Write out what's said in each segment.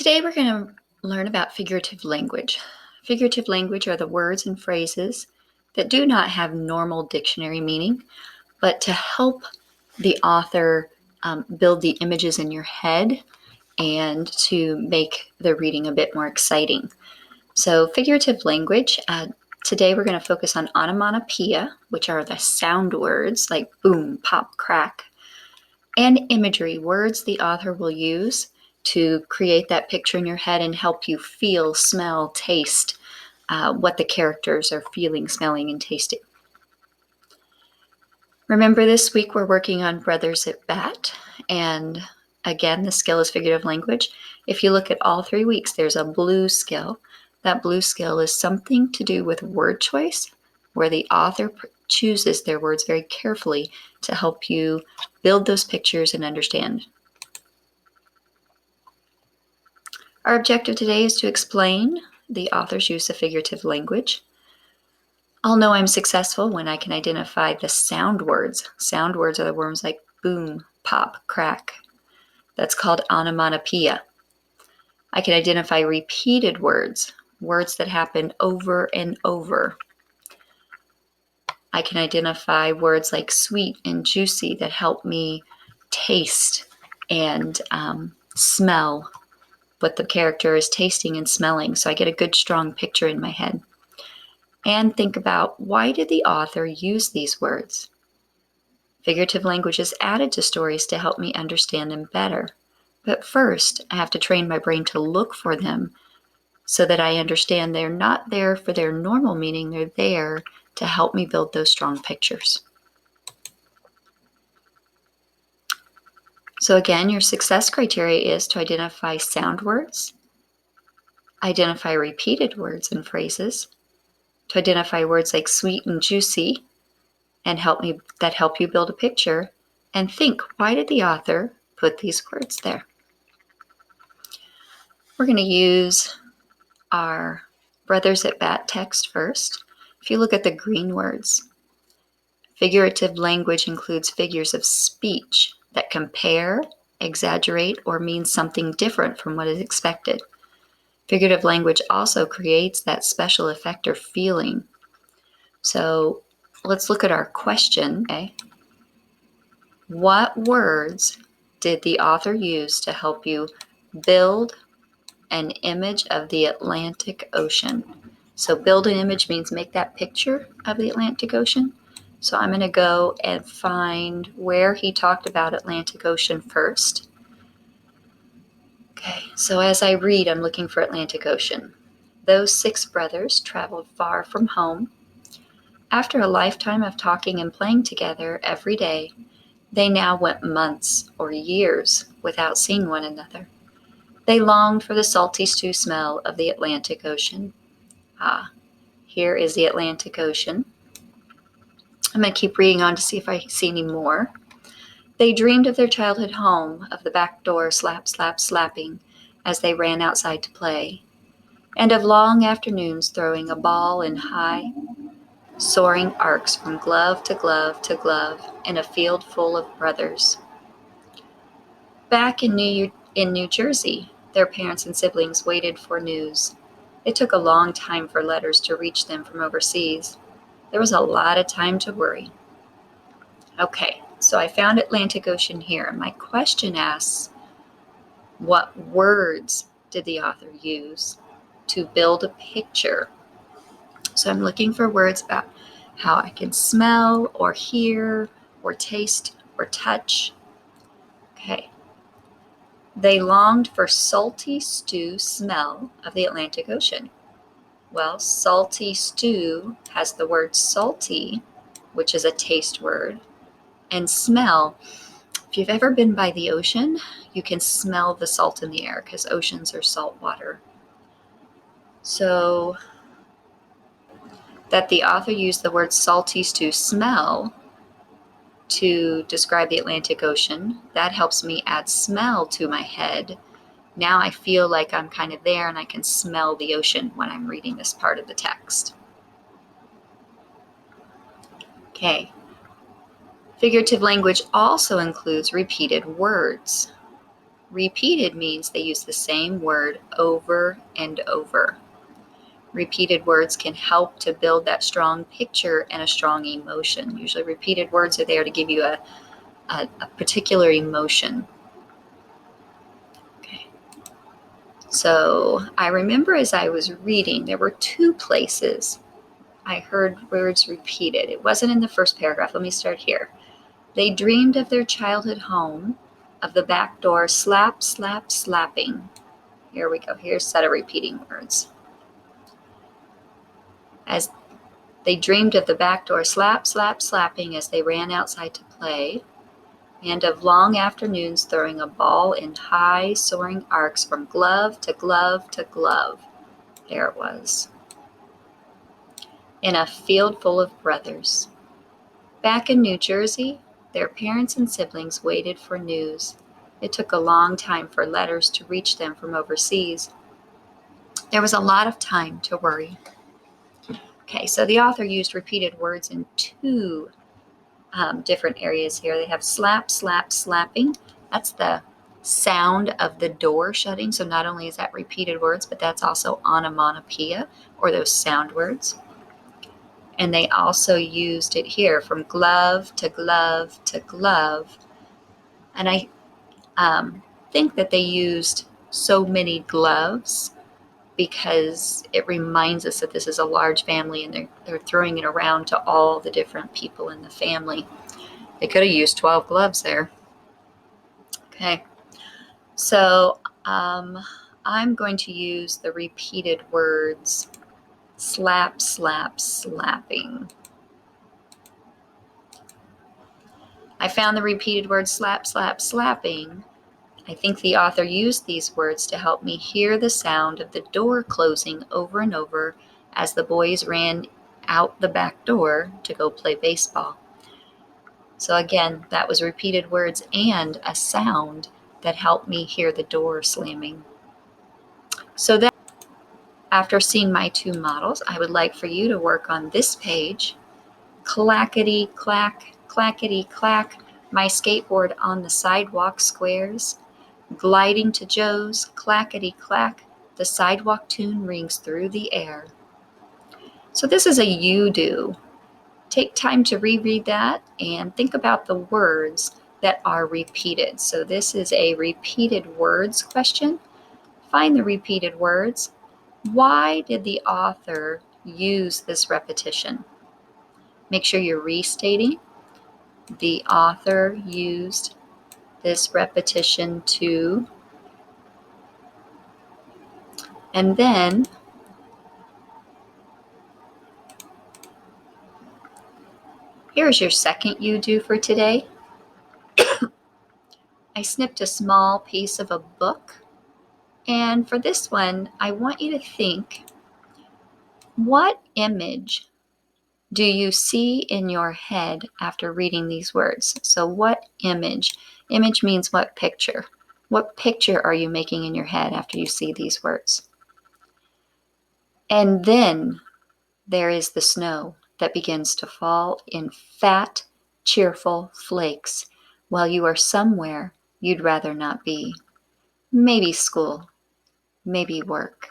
Today we're going to learn about figurative language. Figurative language are the words and phrases that do not have normal dictionary meaning, but to help the author build the images in your head and to make the reading a bit more exciting. So figurative language, today we're going to focus on onomatopoeia, which are the sound words like boom, pop, crack, and imagery, words the author will use to create that picture in your head and help you feel, smell, taste what the characters are feeling, smelling, and tasting. Remember, this week we're working on Brothers at Bat, and again, the skill is figurative language. If you look at all 3 weeks, there's a blue skill. That blue skill is something to do with word choice, where the author chooses their words very carefully to help you build those pictures and understand. Our objective today is to explain the author's use of figurative language. I'll know I'm successful when I can identify the sound words. Sound words are the words like boom, pop, crack. That's called onomatopoeia. I can identify repeated words, words that happen over and over. I can identify words like sweet and juicy that help me taste and smell what the character is tasting and smelling, so I get a good strong picture in my head. And think about, why did the author use these words? Figurative language is added to stories to help me understand them better. But first, I have to train my brain to look for them so that I understand they're not there for their normal meaning, they're there to help me build those strong pictures. So again, your success criteria is to identify sound words, identify repeated words and phrases, to identify words like sweet and juicy and help you build a picture, and think, why did the author put these words there? We're going to use our Brothers at Bat text first. If you look at the green words, figurative language includes figures of speech that compare, exaggerate, or mean something different from what is expected. Figurative language also creates that special effect or feeling. So let's look at our question. Okay. What words did the author use to help you build an image of the Atlantic Ocean? So build an image means make that picture of the Atlantic Ocean. So I'm going to go and find where he talked about Atlantic Ocean first. Okay, so as I read, I'm looking for Atlantic Ocean. Those 6 brothers traveled far from home. After a lifetime of talking and playing together every day, they now went months or years without seeing one another. They longed for the salty stew smell of the Atlantic Ocean. Ah, here is the Atlantic Ocean. I'm going to keep reading on to see if I see any more. They dreamed of their childhood home, of the back door slap, slap, slapping as they ran outside to play, and of long afternoons throwing a ball in high, soaring arcs from glove to glove to glove in a field full of brothers. Back in New Jersey, their parents and siblings waited for news. It took a long time for letters to reach them from overseas. There was a lot of time to worry. Okay, so I found Atlantic Ocean here. My question asks, what words did the author use to build a picture? So I'm looking for words about how I can smell or hear or taste or touch. Okay. They longed for salty stew smell of the Atlantic Ocean. Well, salty stew has the word salty, which is a taste word, and smell. If you've ever been by the ocean, you can smell the salt in the air because oceans are salt water. So that the author used the word salty stew smell to describe the Atlantic Ocean, that helps me add smell to my head. Now I feel like I'm kind of there and I can smell the ocean when I'm reading this part of the text. Okay. Figurative language also includes repeated words. Repeated means they use the same word over and over. Repeated words can help to build that strong picture and a strong emotion. Usually repeated words are there to give you a particular emotion. Okay. So I remember as I was reading, there were 2 places I heard words repeated. It wasn't in the first paragraph. Let me start here. They dreamed of their childhood home, of the back door slap, slap, slapping. Here we go. Here's a set of repeating words. As they dreamed of the back door slap, slap, slapping as they ran outside to play, and of long afternoons throwing a ball in high, soaring arcs from glove to glove to glove. There it was. In a field full of brothers. Back in New Jersey, their parents and siblings waited for news. It took a long time for letters to reach them from overseas. There was a lot of time to worry. Okay, so the author used repeated words in 2 different areas here. They have slap, slap, slapping. That's the sound of the door shutting. So not only is that repeated words, but that's also onomatopoeia, or those sound words. And they also used it here from glove to glove to glove. And I think that they used so many gloves because it reminds us that this is a large family and they're throwing it around to all the different people in the family. They could have used 12 gloves there. Okay, so I'm going to use the repeated words slap, slap, slapping. I found the repeated words slap, slap, slapping. I think the author used these words to help me hear the sound of the door closing over and over as the boys ran out the back door to go play baseball. So again, that was repeated words and a sound that helped me hear the door slamming. So that after seeing my 2 models, I would like for you to work on this page. Clackety clack, clackety clack, my skateboard on the sidewalk squares. Gliding to Joe's clackety clack, the sidewalk tune rings through the air. So this is a you do. Take time to reread that and think about the words that are repeated. So this is a repeated words question. Find the repeated words. Why did the author use this repetition? Make sure you're restating. The author used this repetition to, and then here's your second you do for today. I snipped a small piece of a book, and for this one, I want you to think, what image do you see in your head after reading these words? So what image? Image means what picture? What picture are you making in your head after you see these words? And then there is the snow that begins to fall in fat, cheerful flakes while you are somewhere you'd rather not be. Maybe school, maybe work.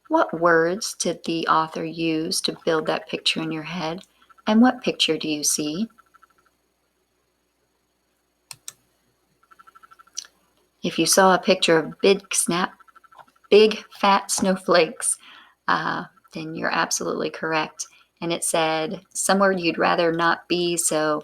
What words did the author use to build that picture in your head? And what picture do you see? If you saw a picture of big fat snowflakes, then you're absolutely correct. And it said somewhere you'd rather not be, so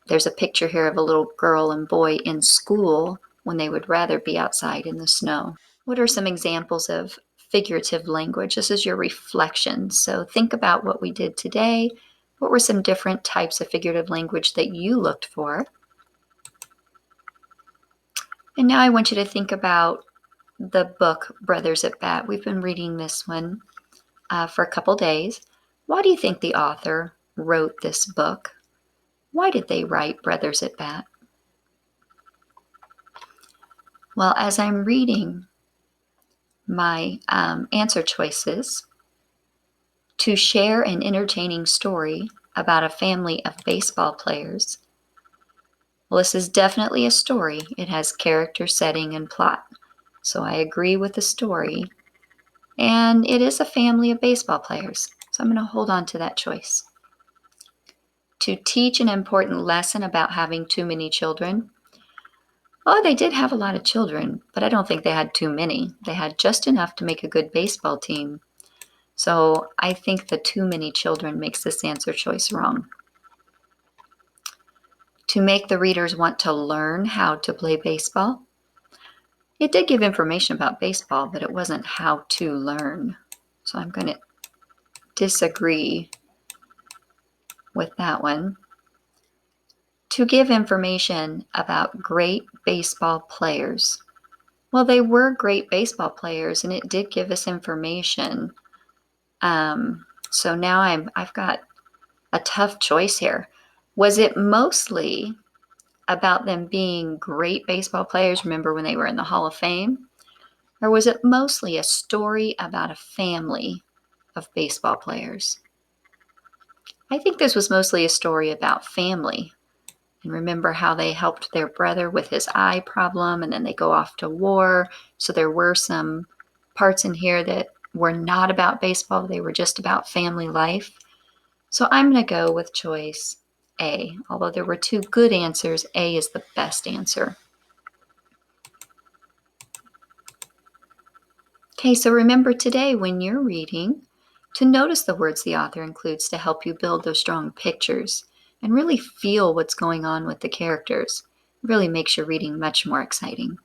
there's a picture here of a little girl and boy in school when they would rather be outside in the snow. What are some examples of figurative language? This is your reflection. So think about what we did today. What were some different types of figurative language that you looked for? And now I want you to think about the book, Brothers at Bat. We've been reading this one for a couple days. Why do you think the author wrote this book? Why did they write Brothers at Bat? Well, as I'm reading my answer choices, to share an entertaining story about a family of baseball players, Well, this is definitely a story. It has character, setting, and plot. So I agree with the story. And it is a family of baseball players. So I'm going to hold on to that choice. To teach an important lesson about having too many children. Oh, they did have a lot of children, but I don't think they had too many. They had just enough to make a good baseball team. So I think the too many children makes this answer choice wrong. To make the readers want to learn how to play baseball. It did give information about baseball, but it wasn't how to learn. So I'm going to disagree with that one. To give information about great baseball players. Well, they were great baseball players, and it did give us information. So now I've got a tough choice here. Was it mostly about them being great baseball players, remember when they were in the Hall of Fame? Or was it mostly a story about a family of baseball players? I think this was mostly a story about family. And remember how they helped their brother with his eye problem, and then they go off to war. So there were some parts in here that were not about baseball. They were just about family life. So I'm going to go with choice A. Although there were two good answers, A is the best answer. Okay, so remember today when you're reading to notice the words the author includes to help you build those strong pictures and really feel what's going on with the characters. It really makes your reading much more exciting.